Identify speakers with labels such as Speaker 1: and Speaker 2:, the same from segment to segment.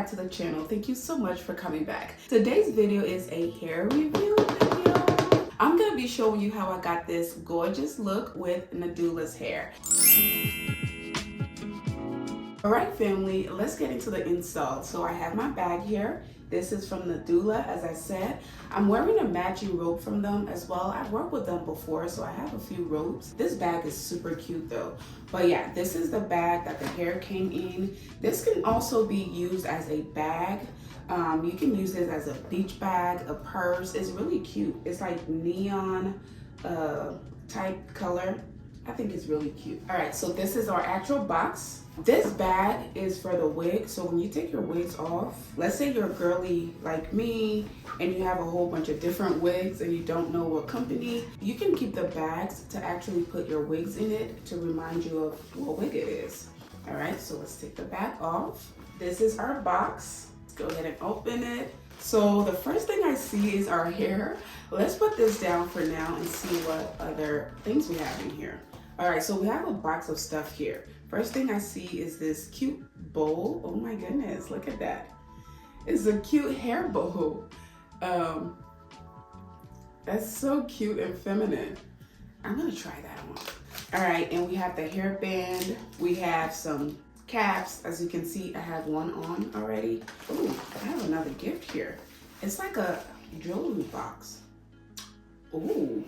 Speaker 1: back to the channel. Thank you so much for coming back. Today's video is a hair review video. I'm gonna be showing you how I got this gorgeous look with Nadula's hair. Alright family, let's get into the install. So I have my bag here. This is from Nadula, as I said. I'm wearing a matching robe from them as well. I've worked with them before, so I have a few robes. This bag is super cute though. But yeah, this is the bag that the hair came in. This can also be used as a bag. You can use this as a beach bag, a purse. It's really cute. It's like neon type color. I think it's really cute. All right, so this is our actual box. This bag is for the wig. So when you take your wigs off, let's say you're girly like me and you have a whole bunch of different wigs and you don't know what company, you can keep the bags to actually put your wigs in it to remind you of what wig it is. All right, so let's take the bag off. This is our box. Let's go ahead and open it. So the first thing I see is our hair. Let's put this down for now and see what other things we have in here. All right, so we have a box of stuff here. First thing I see is this cute bowl. Oh my goodness, look at that. It's a cute hair bowl. That's so cute and feminine. I'm gonna try that on. All right, and we have the hairband. We have some caps. As you can see, I have one on already. Oh, I have another gift here. It's like a jewelry box. Ooh,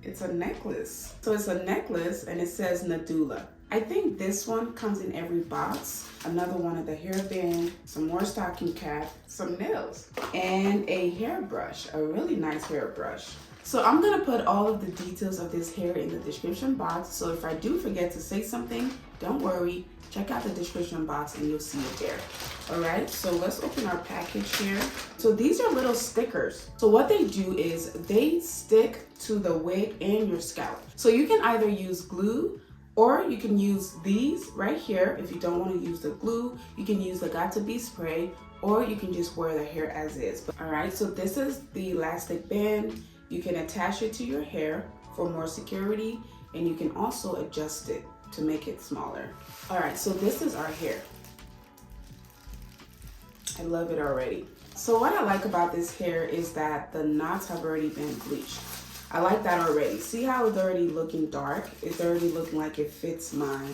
Speaker 1: it's a necklace. So it's a necklace and it says Nadula. I think this one comes in every box. Another one of the hairband, some more stocking cap, some nails, and a hairbrush, a really nice hairbrush. So I'm gonna put all of the details of this hair in the description box. So if I do forget to say something, don't worry, check out the description box and you'll see it there. All right, so let's open our package here. So these are little stickers. So what they do is they stick to the wig and your scalp. So you can either use glue or you can use these right here. If you don't want to use the glue, you can use the Got To Be spray, or you can just wear the hair as is. All right, so this is the elastic band. You can attach it to your hair for more security, and you can also adjust it to make it smaller. All right, so this is our hair. I love it already. So what I like about this hair is that the knots have already been bleached. I like that already. See how it's already looking dark? It's already looking like it fits my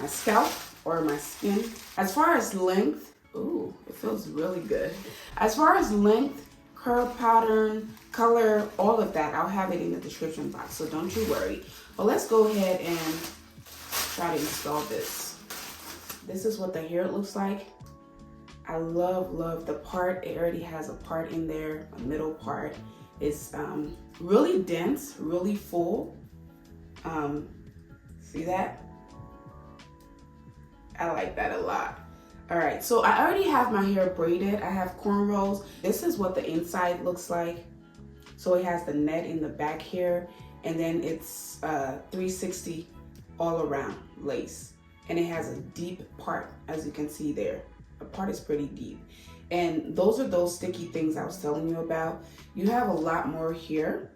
Speaker 1: scalp or my skin. As far as length, ooh, it feels really good. As far as length, curl pattern, color, all of that, I'll have it in the description box, so don't you worry. But let's go ahead and try to install this. This is what the hair looks like. I love the part. It already has a part in there, a middle part. It's really dense, really full. See that? I like that a lot. All right, so I already have my hair braided. I have cornrows. This is what the inside looks like. So it has the net in the back here, and then it's 360 all around lace. And it has a deep part, as you can see there. The part is pretty deep. And those are those sticky things I was telling you about. You have a lot more here.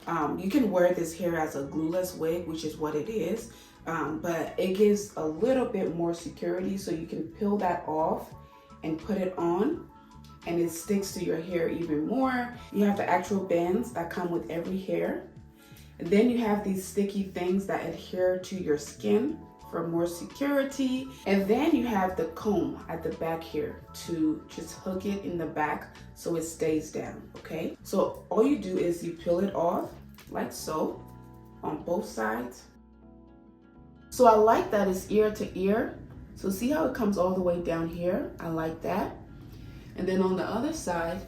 Speaker 1: You can wear this hair as a glueless wig, which is what it is. But it gives a little bit more security, so you can peel that off and put it on, and it sticks to your hair even more. You have the actual bands that come with every hair. And then you have these sticky things that adhere to your skin for more security. And then you have the comb at the back here to just hook it in the back so it stays down, okay? So all you do is you peel it off like so on both sides. So I like that it's ear to ear. So see how it comes all the way down here? I like that. And then on the other side,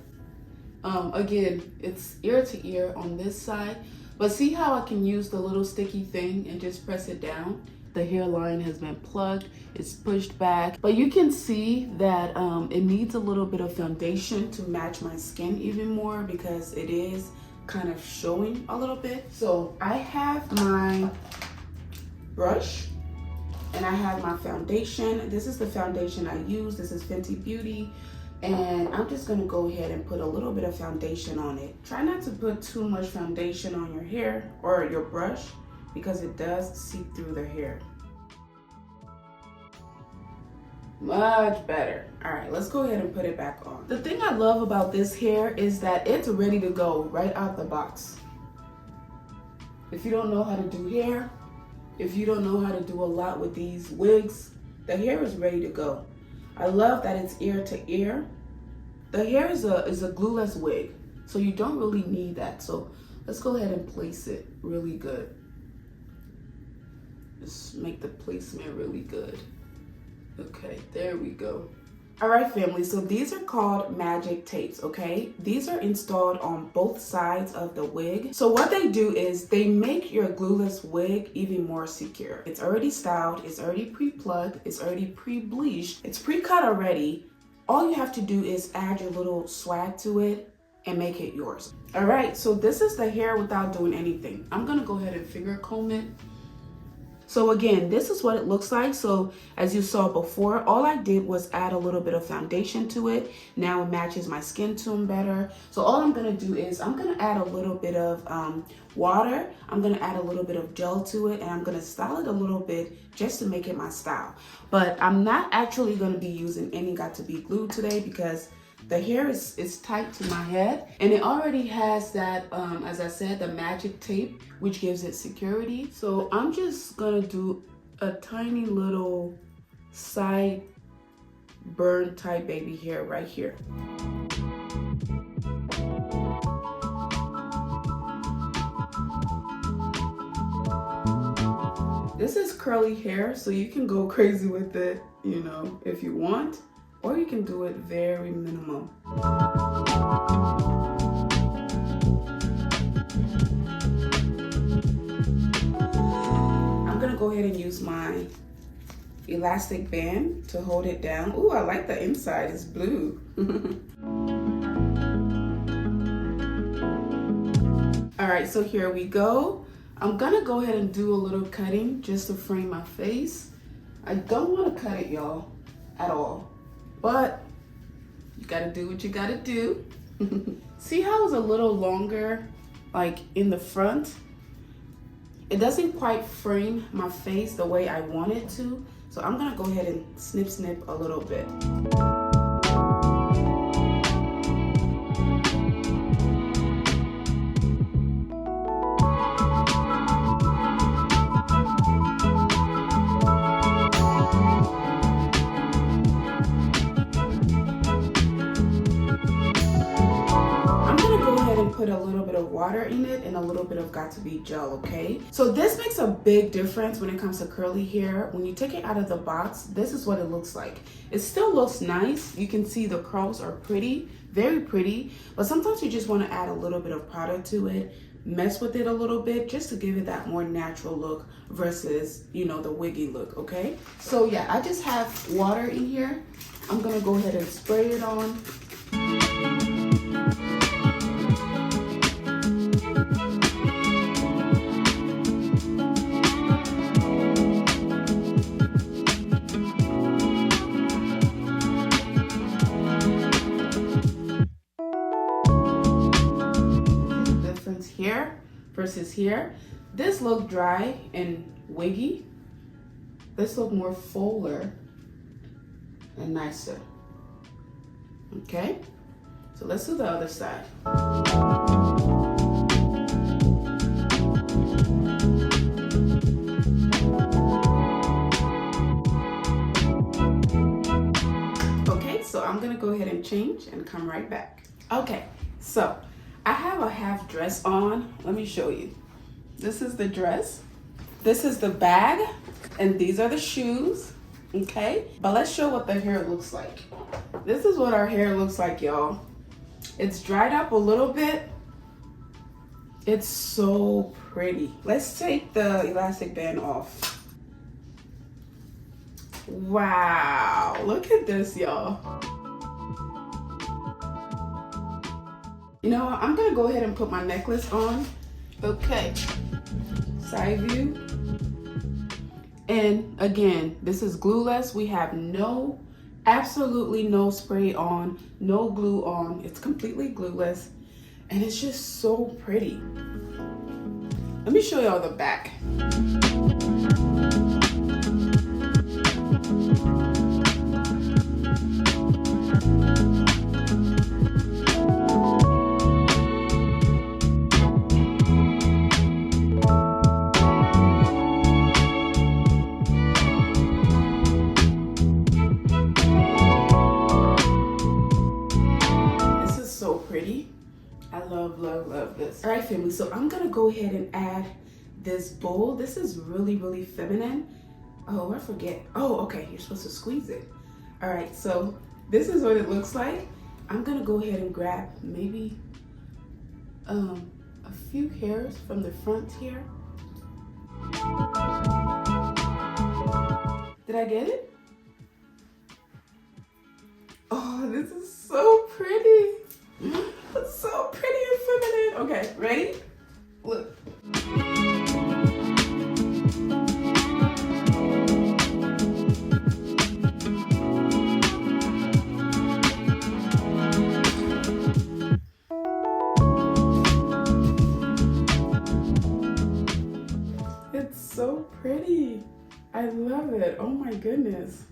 Speaker 1: again, it's ear to ear on this side. But see how I can use the little sticky thing and just press it down? The hairline has been plucked, it's pushed back, but you can see that it needs a little bit of foundation to match my skin even more because it is kind of showing a little bit. So I have my brush and I have my foundation. This is the foundation I use. This is Fenty Beauty. And I'm just gonna go ahead and put a little bit of foundation on it. Try not to put too much foundation on your hair or your brush because it does seep through the hair. Much better. All right, let's go ahead and put it back on. The thing I love about this hair is that it's ready to go right out the box. If you don't know how to do hair, if you don't know how to do a lot with these wigs, the hair is ready to go. I love that it's ear to ear. The hair is a glueless wig, so you don't really need that. So let's go ahead and place it really good. Just make the placement really good. Okay, there we go. All right, family, so these are called magic tapes, okay? These are installed on both sides of the wig. So what they do is they make your glueless wig even more secure. It's already styled, it's already pre-plucked, it's already pre-bleached, it's pre-cut already. All you have to do is add your little swag to it and make it yours. All right, so this is the hair without doing anything. I'm gonna go ahead and finger comb it. So again, this is what it looks like. So as you saw before, all I did was add a little bit of foundation to it. Now it matches my skin tone better. So all I'm gonna do is I'm gonna add a little bit of water. I'm gonna add a little bit of gel to it, and I'm gonna style it a little bit just to make it my style. But I'm not actually gonna be using any Got2b glue today because the hair is tight to my head, and it already has that, as I said, the magic tape, which gives it security. So I'm just gonna do a tiny little side burn type baby hair right here. This is curly hair, so you can go crazy with it, you know, if you want. Or you can do it very minimum. I'm gonna go ahead and use my elastic band to hold it down. Ooh, I like the inside, it's blue. All right, so here we go. I'm gonna go ahead and do a little cutting just to frame my face. I don't wanna cut it, y'all, at all. But you gotta do what you gotta do. See how it's a little longer, like in the front? It doesn't quite frame my face the way I want it to. So I'm gonna go ahead and snip a little bit. Put a little bit of water in it and a little bit of Got2b gel, okay? So this makes a big difference when it comes to curly hair. When you take it out of the box, this is what it looks like. It still looks nice. You can see the curls are pretty, very pretty, but sometimes you just want to add a little bit of product to it, mess with it a little bit just to give it that more natural look versus, you know, the wiggy look, okay? So yeah, I just have water in here. I'm gonna go ahead and spray it on. Here versus here. This look dry and wiggy. This look more fuller and nicer. Okay, so let's do the other side. Okay, so I'm gonna go ahead and change and come right back. Okay, so I have a half dress on. Let me show you. This is the dress. This is the bag. And these are the shoes. Okay? But let's show what the hair looks like. This is what our hair looks like, y'all. It's dried up a little bit. It's so pretty. Let's take the elastic band off. Wow. Look at this, y'all. You know, I'm gonna go ahead and put my necklace on. Okay, side view. And again, this is glueless. We have absolutely no spray on, no glue on. It's completely glueless, and it's just so pretty. Let me show y'all the back. pretty. I love, love, love this. All right, family, so I'm gonna go ahead and add this bowl. This is really, really feminine. Oh, I forget. Oh, okay, you're supposed to squeeze it. All right, so this is what it looks like. I'm gonna go ahead and grab maybe a few hairs from the front here. Did I get it? Oh, this is so pretty. It's so pretty and feminine. Okay, ready? Look. It's so pretty. I love it. Oh my goodness.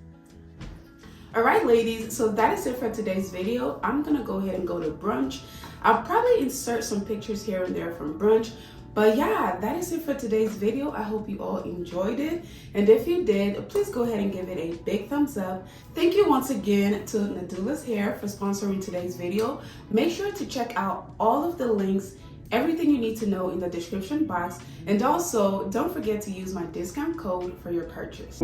Speaker 1: All right, ladies, so that is it for today's video. I'm gonna go ahead and go to brunch. I'll probably insert some pictures here and there from brunch, but yeah, that is it for today's video. I hope you all enjoyed it, and if you did, please go ahead and give it a big thumbs up. Thank you once again to Nadula's Hair for sponsoring today's video. Make sure to check out all of the links, everything you need to know in the description box, and also don't forget to use my discount code for your purchase.